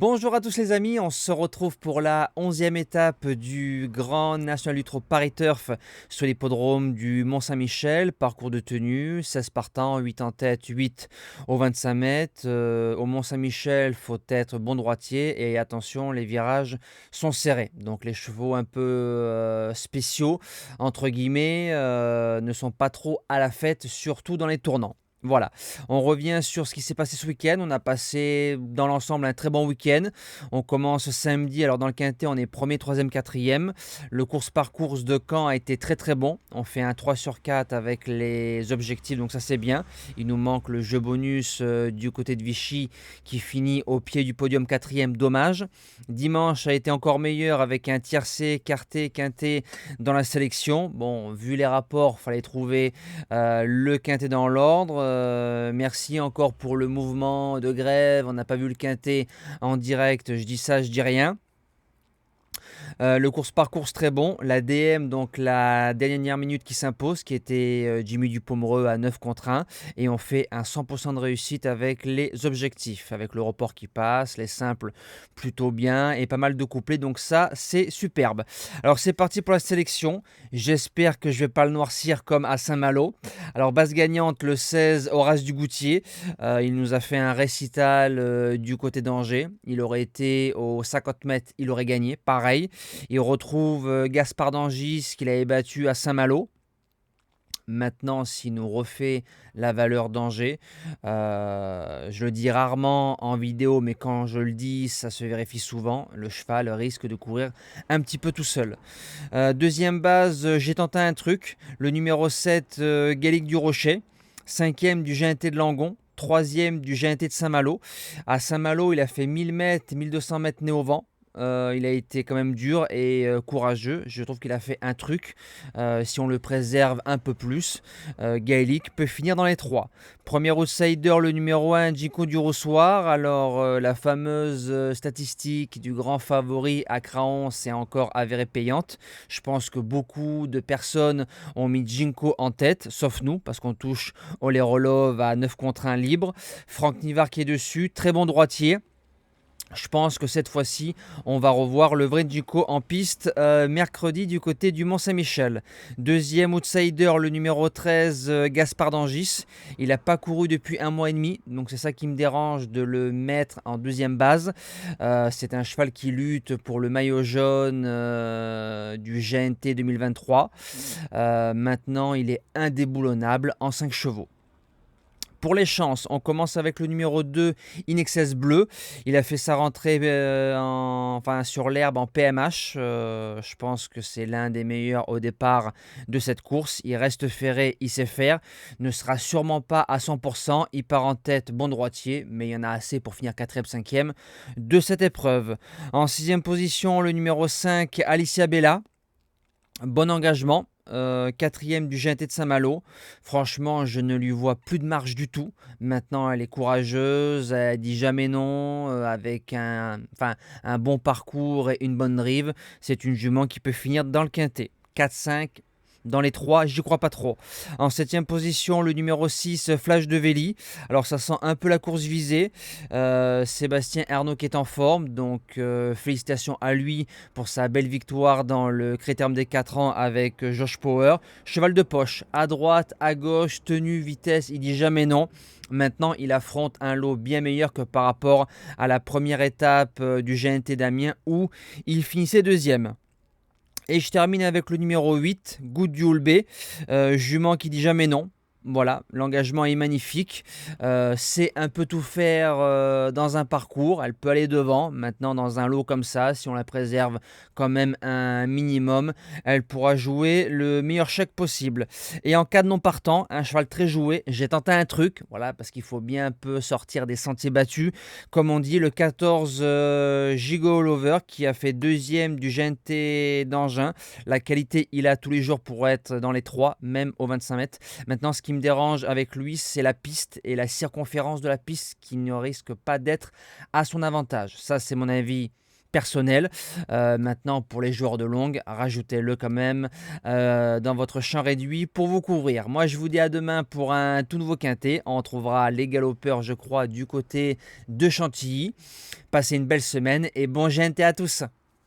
Bonjour à tous les amis, on se retrouve pour la 11e étape du Grand National du Trot Paris Turf sur l'hippodrome du Mont-Saint-Michel. Parcours de tenue, 16 partants, 8 en tête, 8 au 25 mètres. Au Mont-Saint-Michel, faut être bon droitier et attention, les virages sont serrés. Donc les chevaux un peu spéciaux, entre guillemets, ne sont pas trop à la fête, surtout dans les tournants. Voilà, on revient sur ce qui s'est passé ce week-end. On a passé dans l'ensemble un très bon week-end. On commence samedi, alors dans le quintet, on est premier, troisième, quatrième. Le course-par-course de Caen a été très très bon. On fait un 3 sur 4 avec les objectifs, donc ça c'est bien. Il nous manque le jeu bonus du côté de Vichy qui finit au pied du podium quatrième, dommage. Dimanche a été encore meilleur avec un tiercé, quarté, quintet dans la sélection. Bon, vu les rapports, il fallait trouver le quintet dans l'ordre. Merci encore pour le mouvement de grève. On n'a pas vu le quintet en direct. Je dis ça, je dis rien. Le course-par-course très bon. La DM, donc la dernière minute qui s'impose, qui était Jimmy Dupomereux à 9 contre 1. Et on fait un 100% de réussite avec les objectifs, avec le report qui passe, les simples plutôt bien et pas mal de couplets. Donc ça, c'est superbe. Alors c'est parti pour la sélection. J'espère que je ne vais pas le noircir comme à Saint-Malo. Alors base gagnante, le 16, Horace Dugoutier. Il nous a fait un récital du côté d'Angers. Il aurait été aux 50 mètres, il aurait gagné. Pareil. Il retrouve Gaspard d'Angis qu'il avait battu à Saint-Malo. Maintenant, s'il nous refait la valeur d'Angers, je le dis rarement en vidéo, mais quand je le dis, ça se vérifie souvent. Le cheval risque de courir un petit peu tout seul. Deuxième base, j'ai tenté un truc. Le numéro 7, Gallic du Rocher. Cinquième du GNT de Langon. Troisième du GNT de Saint-Malo. À Saint-Malo, il a fait 1000 mètres, 1200 mètres né au vent. Il a été quand même dur et courageux. Je trouve qu'il a fait un truc. Si on le préserve un peu plus, Gaelic peut finir dans les 3. Premier outsider, le numéro 1, Gico du Rossoir. Alors, la fameuse statistique du grand favori à Craon, c'est encore avéré payante. Je pense que beaucoup de personnes ont mis Ginkgo en tête, sauf nous, parce qu'on touche Olerolov à 9 contre 1 libre. Franck Nivard qui est dessus, très bon droitier. Je pense que cette fois-ci, on va revoir le vrai Duco en piste mercredi du côté du Mont-Saint-Michel. Deuxième outsider, le numéro 13, Gaspard d'Angis. Il n'a pas couru depuis 1 mois et demi, donc c'est ça qui me dérange de le mettre en deuxième base. C'est un cheval qui lutte pour le maillot jaune du GNT 2023. Maintenant, il est indéboulonnable en 5 chevaux. Pour les chances, on commence avec le numéro 2, In Excess Bleu. Il a fait sa rentrée sur l'herbe en PMH. Je pense que c'est l'un des meilleurs au départ de cette course. Il reste ferré, il sait faire. Ne sera sûrement pas à 100%. Il part en tête, bon droitier, mais il y en a assez pour finir 4e, 5e de cette épreuve. En 6e position, le numéro 5, Alicia Bella. Bon engagement. 4e du GNT de Saint-Malo. Franchement, je ne lui vois plus de marge du tout. Maintenant, elle est courageuse, elle dit jamais non, avec un bon parcours et une bonne drive. C'est une jument qui peut finir dans le quintet. 4-5. Dans les 3, j'y crois pas trop. En 7e position, le numéro 6, Flash de Véli. Alors ça sent un peu la course visée. Sébastien Ernaud qui est en forme. Donc félicitations à lui pour sa belle victoire dans le Critérium des 4 ans avec Josh Power. Cheval de poche, à droite, à gauche, tenue, vitesse, il dit jamais non. Maintenant, il affronte un lot bien meilleur que par rapport à la première étape du GNT d'Amiens où il finissait 2e. Et je termine avec le numéro 8, Good Duel B, jument qui dit jamais non. Voilà, l'engagement est magnifique. C'est un peu tout faire dans un parcours. Elle peut aller devant. Maintenant, dans un lot comme ça, si on la préserve quand même un minimum, elle pourra jouer le meilleur chèque possible. Et en cas de non partant, un cheval très joué, j'ai tenté un truc, voilà, parce qu'il faut bien un peu sortir des sentiers battus. Comme on dit, le 14 Gigo Lover qui a fait 2e du GNT d'Angers. La qualité, il a tous les jours pour être dans les 3, même au 25 mètres. Maintenant, ce qui me dérange avec lui, c'est la piste et la circonférence de la piste qui ne risque pas d'être à son avantage. Ça, c'est mon avis personnel. Maintenant, pour les joueurs de longue, rajoutez-le quand même dans votre champ réduit pour vous couvrir. Moi, je vous dis à demain pour un tout nouveau quintet. On trouvera les galopeurs, je crois, du côté de Chantilly. Passez une belle semaine et bon GNT à tous.